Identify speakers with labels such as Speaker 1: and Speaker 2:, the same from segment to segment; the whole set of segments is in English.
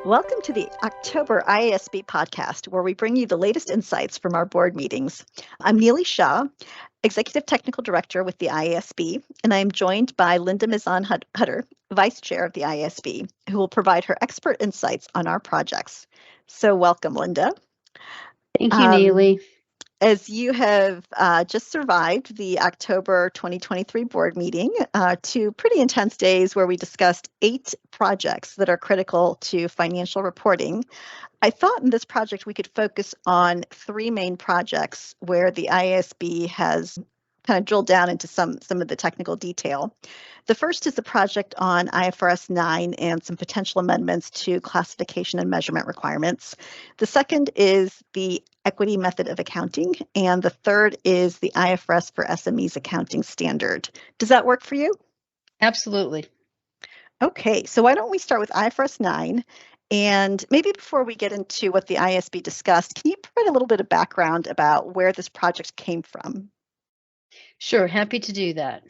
Speaker 1: Welcome to the October IASB podcast, where we bring you the latest insights from our board meetings. I'm Nili Shah, Executive Technical Director with the IASB, and I am joined by Linda Mezon-Hutter, Vice Chair of the IASB, who will provide her expert insights on our projects. So welcome, Linda.
Speaker 2: Thank you, Nili.
Speaker 1: As you have just survived the October 2023 board meeting, 2 pretty intense days where we discussed 8 projects that are critical to financial reporting, I thought in this project we could focus on 3 main projects where the IASB has kind of drilled down into some of the technical detail. The first is the project on IFRS 9 and some potential amendments to classification and measurement requirements. The second is the equity method of accounting, and the third is the IFRS for SMEs Accounting Standard. Does that work for you?
Speaker 2: Absolutely.
Speaker 1: Okay, so why don't we start with IFRS 9? And maybe before we get into what the IASB discussed, can you provide a little bit of background about where this project came from?
Speaker 2: Sure, happy to do that.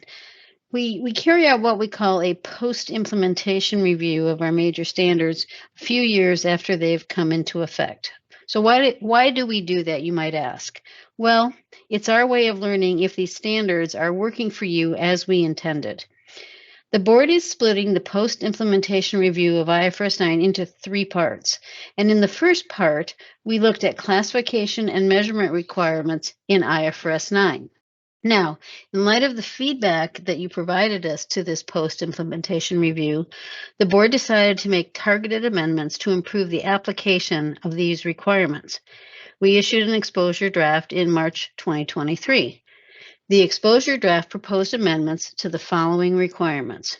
Speaker 2: We carry out what we call a post-implementation review of our major standards a few years after they've come into effect. So why do we do that, you might ask? Well, it's our way of learning if these standards are working for you as we intended. The board is splitting the post-implementation review of IFRS 9 into 3 parts. And in the first part, we looked at classification and measurement requirements in IFRS 9. Now, in light of the feedback that you provided us to this post-implementation review, the board decided to make targeted amendments to improve the application of these requirements. We issued an exposure draft in March 2023. The exposure draft proposed amendments to the following requirements.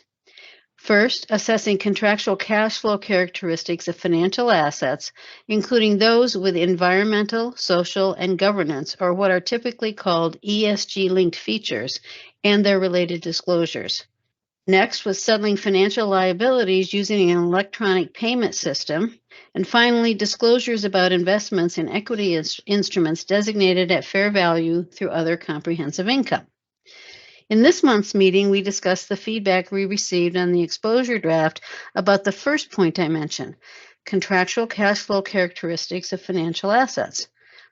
Speaker 2: First, assessing contractual cash flow characteristics of financial assets, including those with environmental, social, and governance, or what are typically called ESG-linked features, and their related disclosures. Next was settling financial liabilities using an electronic payment system. And finally, disclosures about investments in equity instruments designated at fair value through other comprehensive income. In this month's meeting, we discussed the feedback we received on the exposure draft about the first point I mentioned, contractual cash flow characteristics of financial assets.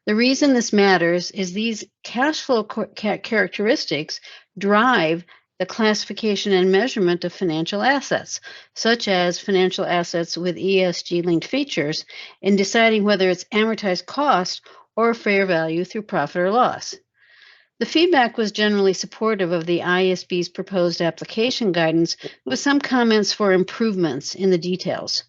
Speaker 2: The reason this matters is these cash flow characteristics drive the classification and measurement of financial assets, such as financial assets with ESG-linked features, in deciding whether it's amortized cost or fair value through profit or loss. The feedback was generally supportive of the IASB's proposed application guidance, with some comments for improvements in the details.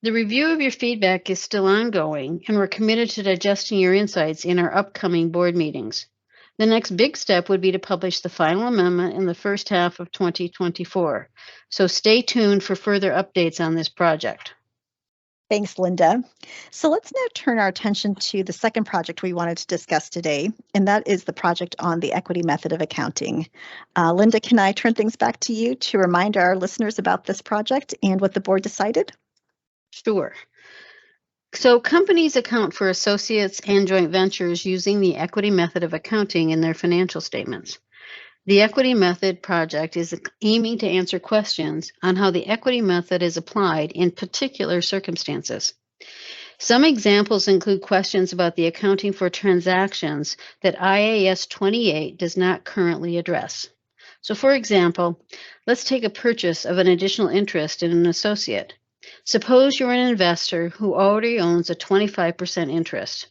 Speaker 2: The review of your feedback is still ongoing, and we're committed to digesting your insights in our upcoming board meetings. The next big step would be to publish the final amendment in the first half of 2024. So stay tuned for further updates on this project.
Speaker 1: Thanks, Linda. So let's now turn our attention to the second project we wanted to discuss today, and that is the project on the equity method of accounting. Linda, can I turn things back to you to remind our listeners about this project and what the board decided?
Speaker 2: Sure. So companies account for associates and joint ventures using the equity method of accounting in their financial statements. The equity method project is aiming to answer questions on how the equity method is applied in particular circumstances. Some examples include questions about the accounting for transactions that IAS 28 does not currently address. So for example, let's take a purchase of an additional interest in an associate. Suppose you're an investor who already owns a 25% interest.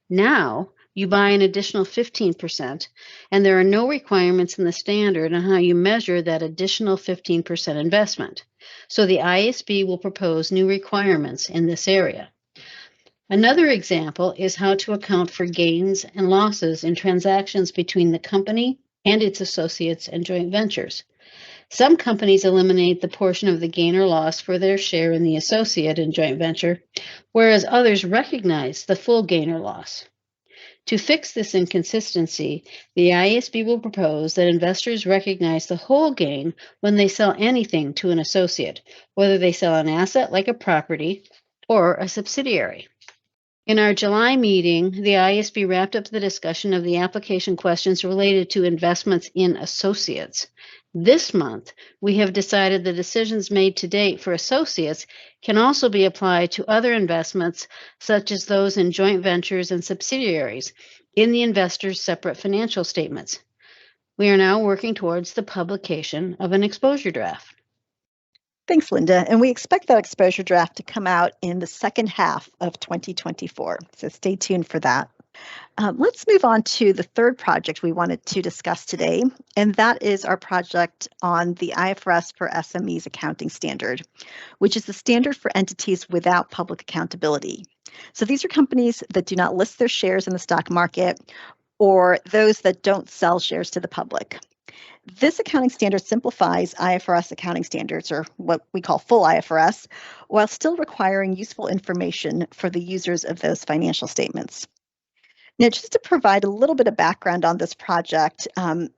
Speaker 2: Now, you buy an additional 15%, and there are no requirements in the standard on how you measure that additional 15% investment. So the IASB will propose new requirements in this area. Another example is how to account for gains and losses in transactions between the company and its associates and joint ventures. Some companies eliminate the portion of the gain or loss for their share in the associate and joint venture, whereas others recognize the full gain or loss. To fix this inconsistency, the IASB will propose that investors recognize the whole gain when they sell anything to an associate, whether they sell an asset like a property or a subsidiary. In our July meeting, the IASB wrapped up the discussion of the application questions related to investments in associates. This month, we have decided the decisions made to date for associates can also be applied to other investments, such as those in joint ventures and subsidiaries, in the investor's separate financial statements. We are now working towards the publication of an exposure draft.
Speaker 1: Thanks, Linda. And we expect that exposure draft to come out in the second half of 2024. So stay tuned for that. Let's move on to the third project we wanted to discuss today, and that is our project on the IFRS for SMEs Accounting Standard, which is the standard for entities without public accountability. So these are companies that do not list their shares in the stock market or those that don't sell shares to the public. This accounting standard simplifies IFRS accounting standards, or what we call full IFRS, while still requiring useful information for the users of those financial statements. Now, just to provide a little bit of background on this project,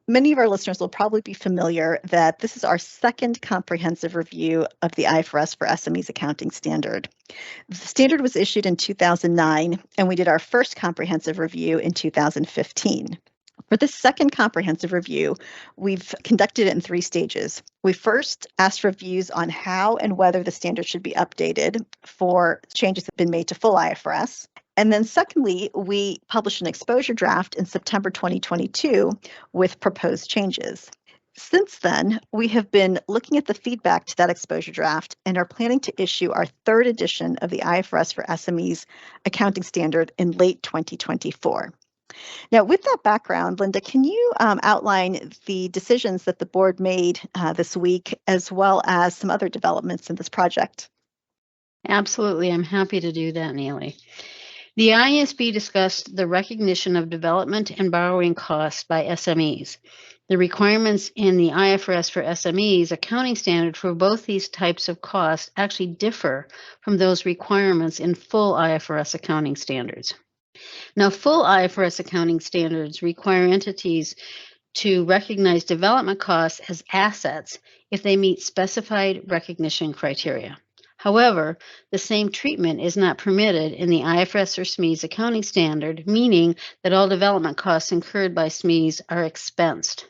Speaker 1: many of our listeners will probably be familiar that this is our second comprehensive review of the IFRS for SMEs Accounting Standard. The standard was issued in 2009, and we did our first comprehensive review in 2015. For this second comprehensive review, we've conducted it in 3 stages. We first asked for views on how and whether the standard should be updated for changes that have been made to full IFRS. And then secondly, we published an exposure draft in September 2022 with proposed changes. Since then, we have been looking at the feedback to that exposure draft and are planning to issue our third edition of the IFRS for SMEs Accounting Standard in late 2024. Now, with that background, Linda, can you outline the decisions that the board made this week, as well as some other developments in this project?
Speaker 2: Absolutely. I'm happy to do that, Nili. The IASB discussed the recognition of development and borrowing costs by SMEs. The requirements in the IFRS for SMEs accounting standard for both these types of costs actually differ from those requirements in full IFRS accounting standards. Now, full IFRS accounting standards require entities to recognize development costs as assets if they meet specified recognition criteria. However, the same treatment is not permitted in the IFRS or SMEs accounting standard, meaning that all development costs incurred by SMEs are expensed.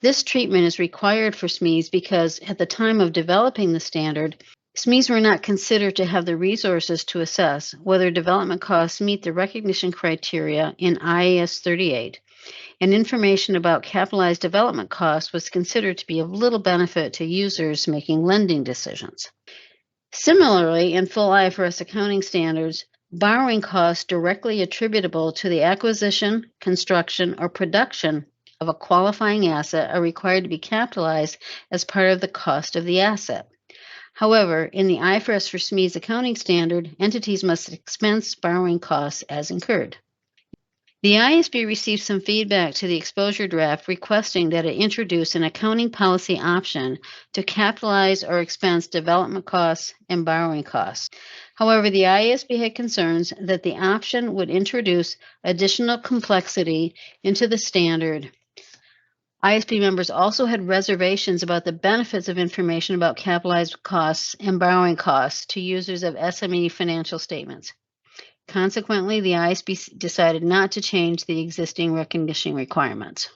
Speaker 2: This treatment is required for SMEs because at the time of developing the standard, SMEs were not considered to have the resources to assess whether development costs meet the recognition criteria in IAS 38, and information about capitalized development costs was considered to be of little benefit to users making lending decisions. Similarly, in full IFRS accounting standards, borrowing costs directly attributable to the acquisition, construction, or production of a qualifying asset are required to be capitalized as part of the cost of the asset. However, in the IFRS for SMEs accounting standard, entities must expense borrowing costs as incurred. The IASB received some feedback to the exposure draft requesting that it introduce an accounting policy option to capitalize or expense development costs and borrowing costs. However, the IASB had concerns that the option would introduce additional complexity into the standard. IASB members also had reservations about the benefits of information about capitalized costs and borrowing costs to users of SME financial statements. Consequently, the IASB decided not to change the existing recognition requirements.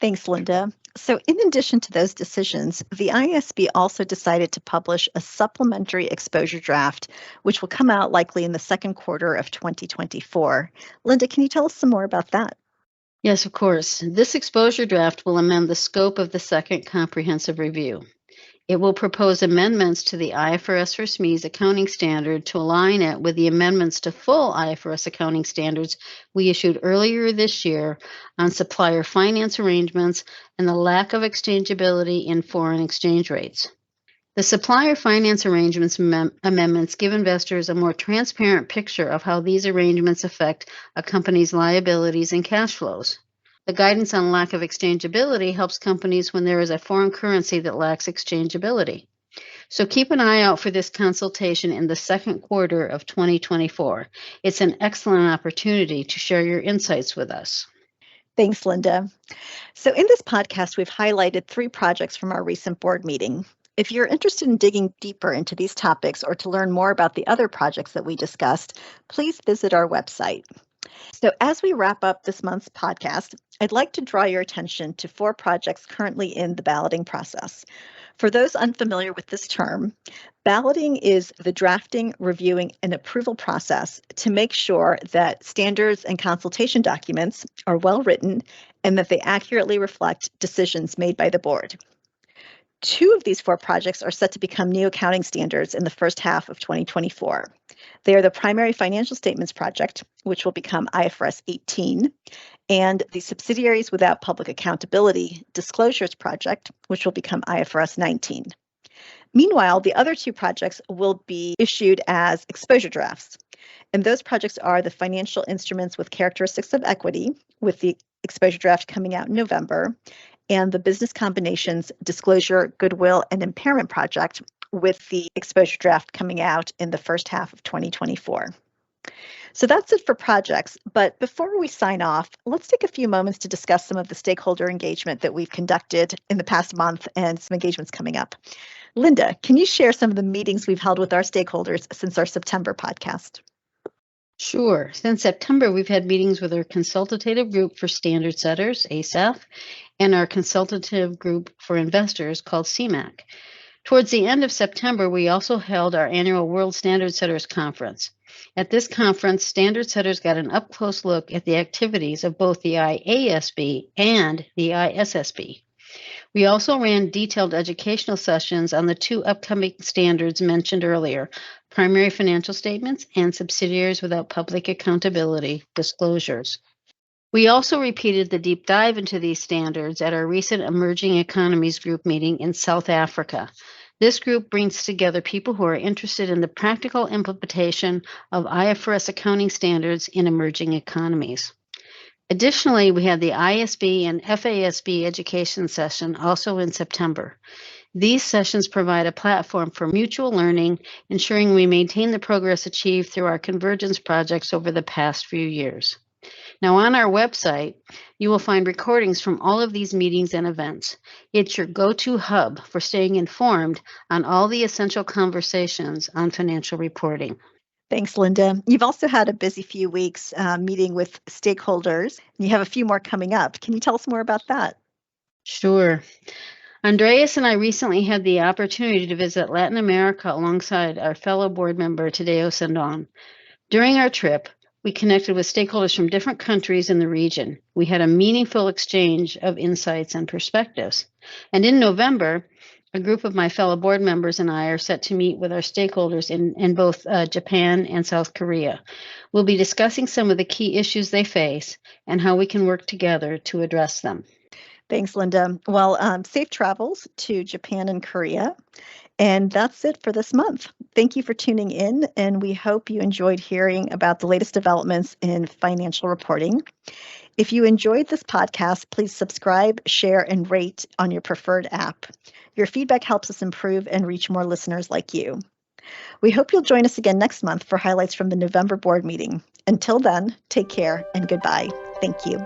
Speaker 1: Thanks, Linda. So in addition to those decisions, the IASB also decided to publish a supplementary exposure draft, which will come out likely in the second quarter of 2024. Linda, can you tell us some more about that?
Speaker 2: Yes, of course. This exposure draft will amend the scope of the second comprehensive review. It will propose amendments to the IFRS for SMEs accounting standard to align it with the amendments to full IFRS accounting standards we issued earlier this year on supplier finance arrangements and the lack of exchangeability in foreign exchange rates. The supplier finance arrangements amendments give investors a more transparent picture of how these arrangements affect a company's liabilities and cash flows. The guidance on lack of exchangeability helps companies when there is a foreign currency that lacks exchangeability. So keep an eye out for this consultation in the second quarter of 2024. It's an excellent opportunity to share your insights with us.
Speaker 1: Thanks, Linda. So in this podcast, we've highlighted 3 projects from our recent board meeting. If you're interested in digging deeper into these topics or to learn more about the other projects that we discussed, please visit our website. So as we wrap up this month's podcast, I'd like to draw your attention to 4 projects currently in the balloting process. For those unfamiliar with this term, balloting is the drafting, reviewing, and approval process to make sure that standards and consultation documents are well written and that they accurately reflect decisions made by the board. 2 of these 4 projects are set to become new accounting standards in the first half of 2024. They are the Primary Financial Statements Project, which will become IFRS 18, and the Subsidiaries Without Public Accountability Disclosures Project, which will become IFRS 19. Meanwhile, the other 2 projects will be issued as exposure drafts, and those projects are the Financial Instruments with Characteristics of Equity, with the exposure draft coming out in November, and the Business Combinations Disclosure, Goodwill, and Impairment Project, with the exposure draft coming out in the first half of 2024. So that's it for projects, but before we sign off, let's take a few moments to discuss some of the stakeholder engagement that we've conducted in the past month and some engagements coming up. Linda, can you share some of the meetings we've held with our stakeholders since our September podcast?
Speaker 2: Sure. Since September, we've had meetings with our consultative group for standard setters, ASAF, and our consultative group for investors called CMAC. Towards the end of September, we also held our annual World Standard Setters Conference. At this conference, standard setters got an up-close look at the activities of both the IASB and the ISSB. We also ran detailed educational sessions on the 2 upcoming standards mentioned earlier, primary financial statements and subsidiaries without public accountability disclosures. We also repeated the deep dive into these standards at our recent Emerging Economies Group meeting in South Africa. This group brings together people who are interested in the practical implementation of IFRS accounting standards in emerging economies. Additionally, we had the ISB and FASB education session also in September. These sessions provide a platform for mutual learning, ensuring we maintain the progress achieved through our convergence projects over the past few years. Now, on our website, you will find recordings from all of these meetings and events. It's your go-to hub for staying informed on all the essential conversations on financial reporting.
Speaker 1: Thanks, Linda. You've also had a busy few weeks meeting with stakeholders, and you have a few more coming up. Can you tell us more about that?
Speaker 2: Sure. Andreas and I recently had the opportunity to visit Latin America alongside our fellow board member, Tadeo Sandon. During our trip, we connected with stakeholders from different countries in the region. We had a meaningful exchange of insights and perspectives. And in November, a group of my fellow board members and I are set to meet with our stakeholders in both Japan and South Korea. We'll be discussing some of the key issues they face and how we can work together to address them.
Speaker 1: Thanks, Linda. Well, safe travels to Japan and Korea. And that's it for this month. Thank you for tuning in, and we hope you enjoyed hearing about the latest developments in financial reporting. If you enjoyed this podcast, please subscribe, share, and rate on your preferred app. Your feedback helps us improve and reach more listeners like you. We hope you'll join us again next month for highlights from the November board meeting. Until then, take care and goodbye. Thank you.